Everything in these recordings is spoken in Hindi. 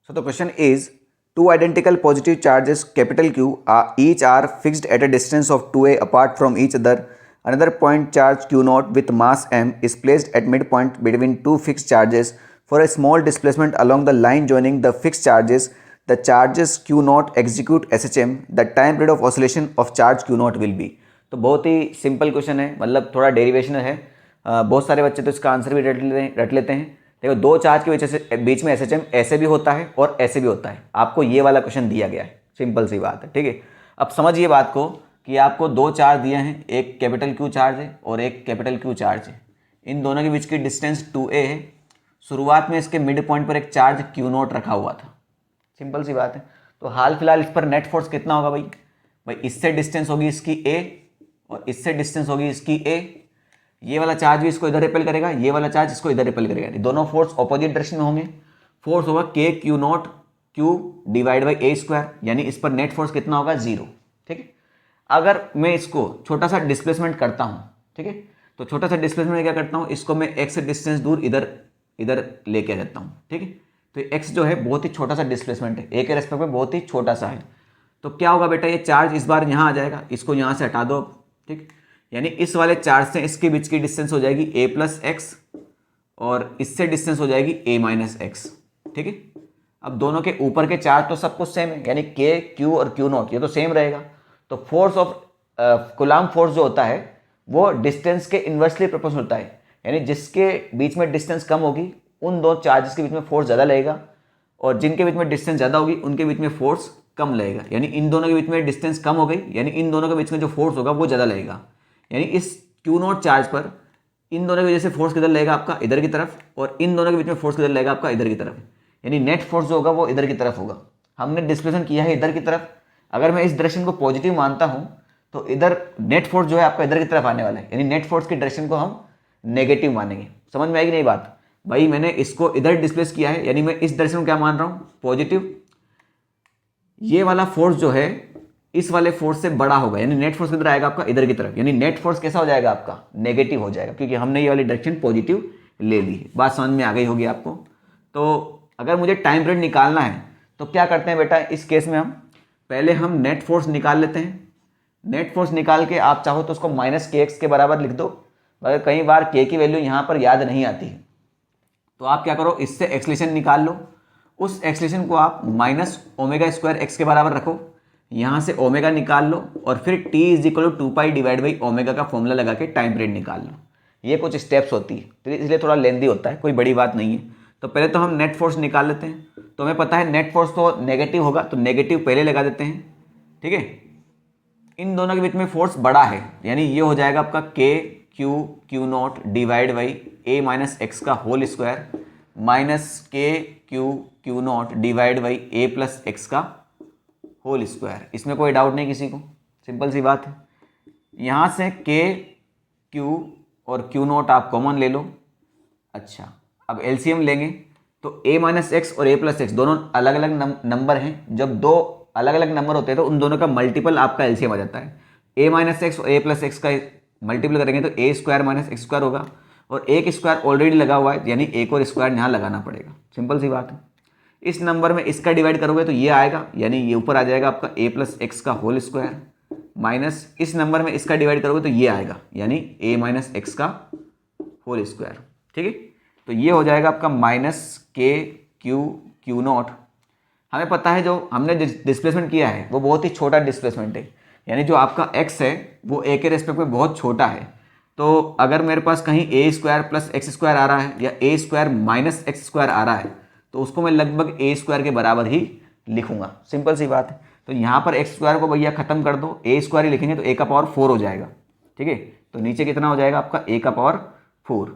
So the question is, two identical positive charges capital Q are each are fixed at a distance of 2a apart from each other. Another point charge Q0 with mass m is placed at midpoint between two fixed charges. For a small displacement along the line joining the fixed charges, the charges Q0 execute SHM. The time period of oscillation of charge Q0 will be. तो बहुत ही सिंपल क्वेश्चन है, मतलब थोड़ा डेरिवेशन है। बहुत सारे बच्चे तो इसका आंसर भी रट लेते हैं। देखो, दो चार्ज के बीच में SHM ऐसे भी होता है और ऐसे भी होता है। आपको ये वाला क्वेश्चन दिया गया है, सिंपल सी बात है, ठीक है। अब समझिए बात को कि आपको दो चार्ज दिए हैं, एक कैपिटल Q चार्ज है और एक कैपिटल Q चार्ज है। इन दोनों के बीच की डिस्टेंस 2a है। शुरुआत में इसके मिड पॉइंट पर एक चार्ज Q0 रखा हुआ था, सिंपल सी बात है। तो हाल फिलहाल इस पर नेट फोर्स कितना होगा भाई इससे डिस्टेंस होगी इसकी a और इससे डिस्टेंस होगी इसकी a। ये वाला चार्ज भी इसको इधर रिपेल करेगा, ये वाला चार्ज इसको इधर रिपेल करेगा, दोनों फोर्स ऑपोजिट डायरेक्शन में होंगे। फोर्स होगा k Q0 Q divide by a square, यानी इस पर नेट फोर्स कितना होगा 0, ठीक है। अगर मैं इसको छोटा सा डिस्प्लेसमेंट करता हूँ, ठीक है, तो छोटा सा डिस्प्लेसमेंट क्या करता हूँ, इसको मैं x डिस्टेंस दूर इधर इधर लेके आ जाता हूँ, ठीक है। तो x जो है बहुत ही छोटा सा डिस्प्लेसमेंट है, a के रेस्पेक्ट में बहुत ही छोटा सा है। तो क्या होगा बेटा, ये चार्ज इस बार यहाँ आ जाएगा, इसको यहाँ से हटा दो, ठीक। यानी इस वाले चार्ज से इसके बीच की डिस्टेंस हो जाएगी a प्लस एक्स और इससे डिस्टेंस हो जाएगी a माइनस एक्स, ठीक है। अब दोनों के ऊपर के चार्ज तो सब कुछ सेम है, यानी k q और Q0 ये तो सेम रहेगा। तो फोर्स ऑफ कूलम्ब फोर्स जो होता है वो डिस्टेंस के इन्वर्सली प्रोपोर्शनल होता है, यानी जिसके बीच में डिस्टेंस कम होगी उन दो चार्जेस के बीच में फोर्स ज़्यादा लगेगा और जिनके बीच में डिस्टेंस ज़्यादा होगी उनके बीच में फोर्स कम लगेगा। यानी इन दोनों के बीच में डिस्टेंस कम हो गई, यानी इन दोनों के बीच में जो फोर्स होगा वो ज़्यादा लगेगा। यानी इस Q0 चार्ज पर इन दोनों की वजह से फोर्स किधर लगेगा आपका, इधर की तरफ, और इन दोनों के बीच में फोर्स किधर लगेगा आपका, इधर की तरफ। यानी नेट फोर्स जो होगा वो इधर की तरफ होगा। हमने डिस्प्लेसमेंट किया है इधर की तरफ, अगर मैं इस डायरेक्शन को पॉजिटिव मानता हूँ तो इधर नेट फोर्स जो है आपका इधर की तरफ आने वाला है, यानी नेट फोर्स की डायरेक्शन को हम नेगेटिव मानेंगे। समझ में आएगी नहीं बात भाई, मैंने इसको इधर डिस्प्लेस किया है, यानी मैं इस डायरेक्शन को क्या मान रहा हूँ, पॉजिटिव। ये वाला फोर्स जो है इस वाले फोर्स से बड़ा होगा, यानी नेट फोर्स किधर आएगा आपका, इधर की तरफ। यानी नेट फोर्स कैसा हो जाएगा आपका, नेगेटिव हो जाएगा, क्योंकि हमने ये वाली डायरेक्शन पॉजिटिव ले ली है। बात समझ में आ गई होगी आपको। तो अगर मुझे टाइम पीरियड निकालना है तो क्या करते हैं बेटा, इस केस में हम पहले हम नेट फोर्स निकाल लेते हैं। नेट फोर्स निकाल के आप चाहो तो उसको माइनस kx के बराबर लिख दो, मगर कई बार k की वैल्यू यहाँ पर याद नहीं आती है, तो आप क्या करो, इससे एक्सलेशन निकाल लो। उस एक्सलेशन को आप माइनस ओमेगा स्क्वायर एक्स के बराबर रखो, यहाँ से ओमेगा निकाल लो और फिर t is equal to 2 pi divide by omega का फॉर्मूला लगा के टाइम पीरियड निकाल लो। ये कुछ स्टेप्स होती है, तो इसलिए थोड़ा लेंदी होता है, कोई बड़ी बात नहीं है। तो पहले तो हम नेट फोर्स निकाल लेते हैं। तो हमें पता है नेट फोर्स तो नेगेटिव होगा, तो नेगेटिव पहले लगा देते हैं, ठीक है। इन दोनों के बीच में फोर्स बड़ा है, यानी ये हो जाएगा आपका k q Q0 divide by a minus x का whole square minus k q Q0 divide by a plus x का होल स्क्वायर। इसमें कोई डाउट नहीं किसी को, सिंपल सी बात है। यहाँ से k q और Q0 आप कॉमन ले लो। अच्छा, अब एलसीएम लेंगे तो a माइनस एक्स और a प्लस एक्स दोनों अलग अलग नंबर हैं। जब दो अलग अलग नंबर होते हैं तो उन दोनों का मल्टीपल आपका एलसीएम आ जाता है। a माइनस एक्स और a प्लस एक्स का मल्टीपल करेंगे तो a square minus x square होगा, और एक स्क्वायर ऑलरेडी लगा हुआ है, यानी एक और स्क्वायर यहाँ लगाना पड़ेगा, सिंपल सी बात है। इस नंबर में इसका डिवाइड करोगे तो ये आएगा, यानी ये ऊपर आ जाएगा आपका a प्लस एक्स का होल स्क्वायर, माइनस इस नंबर में इसका डिवाइड करोगे तो ये आएगा, यानी a माइनस एक्स का होल स्क्वायर, ठीक है। तो ये हो जाएगा आपका माइनस k q Q0। हमें पता है जो हमने डिस्प्लेसमेंट किया है वो बहुत ही छोटा डिस्प्लेसमेंट है, यानी जो आपका x है वो a के रेस्पेक्ट में बहुत छोटा है। तो अगर मेरे पास कहीं a square plus x square आ रहा है या a square minus x square आ रहा है तो उसको मैं लगभग a स्क्वायर के बराबर ही लिखूंगा, सिंपल सी बात है। तो यहाँ पर एक्स स्क्वायर को भैया खत्म कर दो, a स्क्वायर ही लिखेंगे तो a का पावर 4 हो जाएगा, ठीक है। तो नीचे कितना हो जाएगा आपका a का पावर 4।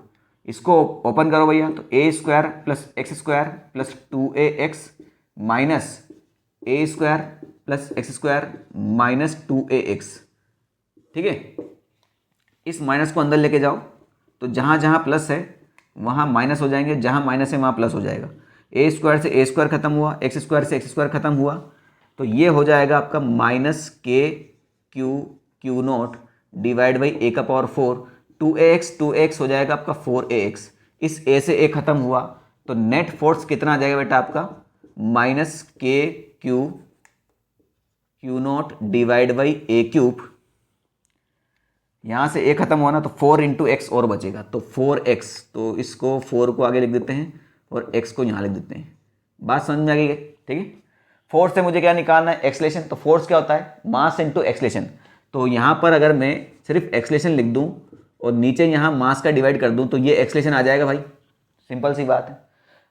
इसको ओपन करो भैया, तो a square plus x square plus 2ax minus a square plus x square minus 2ax, ठीक है। इस माइनस को अंदर लेके जाओ तो जहाँ जहाँ प्लस है वहाँ माइनस हो जाएंगे, जहाँ माइनस है वहाँ प्लस हो जाएगा। a स्क्वायर से a स्क्वायर खत्म हुआ, एक्स स्क्वायर से एक्स स्क्वायर खत्म हुआ, तो ये हो जाएगा आपका minus k q Q0 divide by a का पावर 4, 2ax हो जाएगा आपका 4ax। इस a से a खत्म हुआ तो नेट फोर्स कितना आ जाएगा बेटा आपका, माइनस के Q not divide by A cube, यहाँ से ए खत्म हुआ ना तो 4 इंटू एक्स और बचेगा, तो 4x, तो इसको 4 को आगे लिख देते हैं और x को यहाँ लिख देते हैं। बात समझ में आ गई है? ठीक है। फोर्स से मुझे क्या निकालना है? एक्सलेशन। तो फोर्स क्या होता है? Mass into acceleration. तो यहाँ पर अगर मैं सिर्फ एक्सलेशन लिख दूँ और नीचे यहाँ मास का डिवाइड कर दूँ तो ये एक्सलेशन आ जाएगा भाई, सिंपल सी बात है।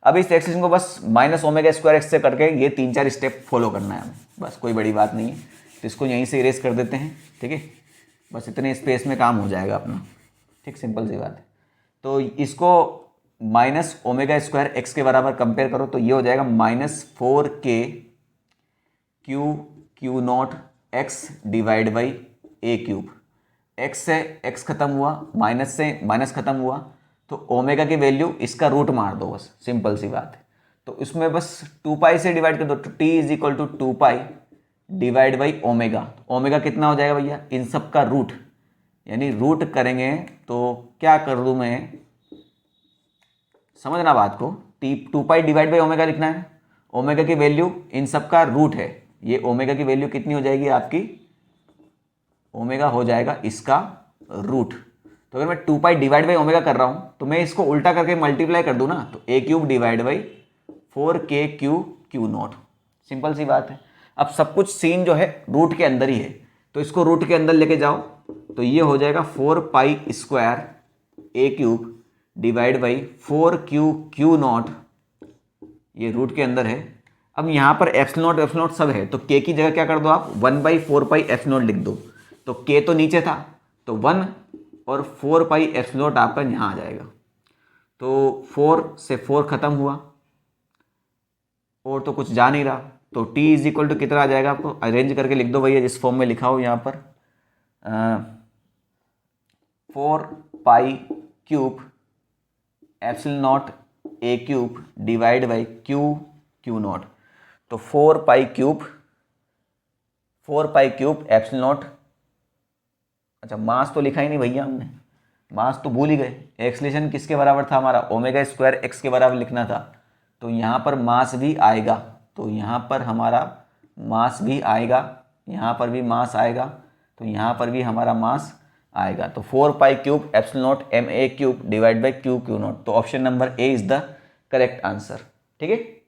अब इस एक्सलेशन को बस माइनस ओमेगा स्क्वायर एक्स से करके ये 3-4 स्टेप फॉलो करना है हमें, बस कोई बड़ी बात नहीं है। तो इसको यहीं से इरेज कर देते हैं, ठीक है, बस इतने स्पेस में काम हो जाएगा अपना, ठीक, सिंपल सी बात है। तो इसको माइनस ओमेगा स्क्वायर एक्स के बराबर कंपेयर करो तो ये हो जाएगा minus 4k q not x divide by A cube. X से एक्स खत्म हुआ, माइनस से माइनस खत्म हुआ, तो ओमेगा की वैल्यू इसका रूट मार दो, बस सिंपल सी बात है। तो इसमें बस 2 पाई से डिवाइड कर दो, तो t is equal to 2 pi divide by omega. Omega कितना हो जाएगा भैया? इन सब का रूट, यानी रूट करेंगे तो क्या कर दूं मैं, समझना बात को। 2 पाई डिवाइड बाई ओमेगा लिखना है, ओमेगा की वैल्यू इन सब का रूट है, ये ओमेगा की वैल्यू कितनी हो जाएगी आपकी? ओमेगा हो जाएगा इसका रूट। तो अगर मैं 2 पाई डिवाइड बाई ओमेगा कर रहा हूँ तो मैं इसको उल्टा करके मल्टीप्लाई कर दूँ ना, तो a cube divide by 4k q not, simple सी बात है। अब सब कुछ सीन जो है रूट के अंदर ही है, तो इसको रूट के अंदर लेके जाओ तो ये हो जाएगा 4 pi square A cube divide by 4q not, ये रूट के अंदर है। अब यहाँ पर एप्सिलॉन नॉट सब है, तो k की जगह क्या कर दो आप? 1/4 पाई एप्सिलॉन लिख दो। तो k तो नीचे था, तो 1 और 4 पाई एप्सिलॉन आपका यहाँ आ जाएगा। तो 4 से 4 खत्म हुआ और तो कुछ जा नहीं रहा, तो t इज इक्वल टू कितना आ जाएगा? आपको अरेंज करके लिख दो भैया, जिस फॉर्म में लिखा हो यहाँ पर 4 pi cube epsilon not a cube divide by q not. तो 4 पाई क्यूब एप्सिलॉन नॉट, अच्छा मास तो लिखा ही नहीं भैया हमने, मास तो भूल ही गए। एक्सलेशन किसके बराबर था हमारा? ओमेगा स्क्वायर एक्स के बराबर लिखना था, तो यहाँ पर मास भी आएगा, तो यहाँ पर हमारा मास भी आएगा, यहाँ पर भी मास आएगा, तो यहाँ पर भी हमारा मास आएगा। तो 4 pi cube epsilon not m a cube divide by q not. तो option number a is the correct answer, ठीक है।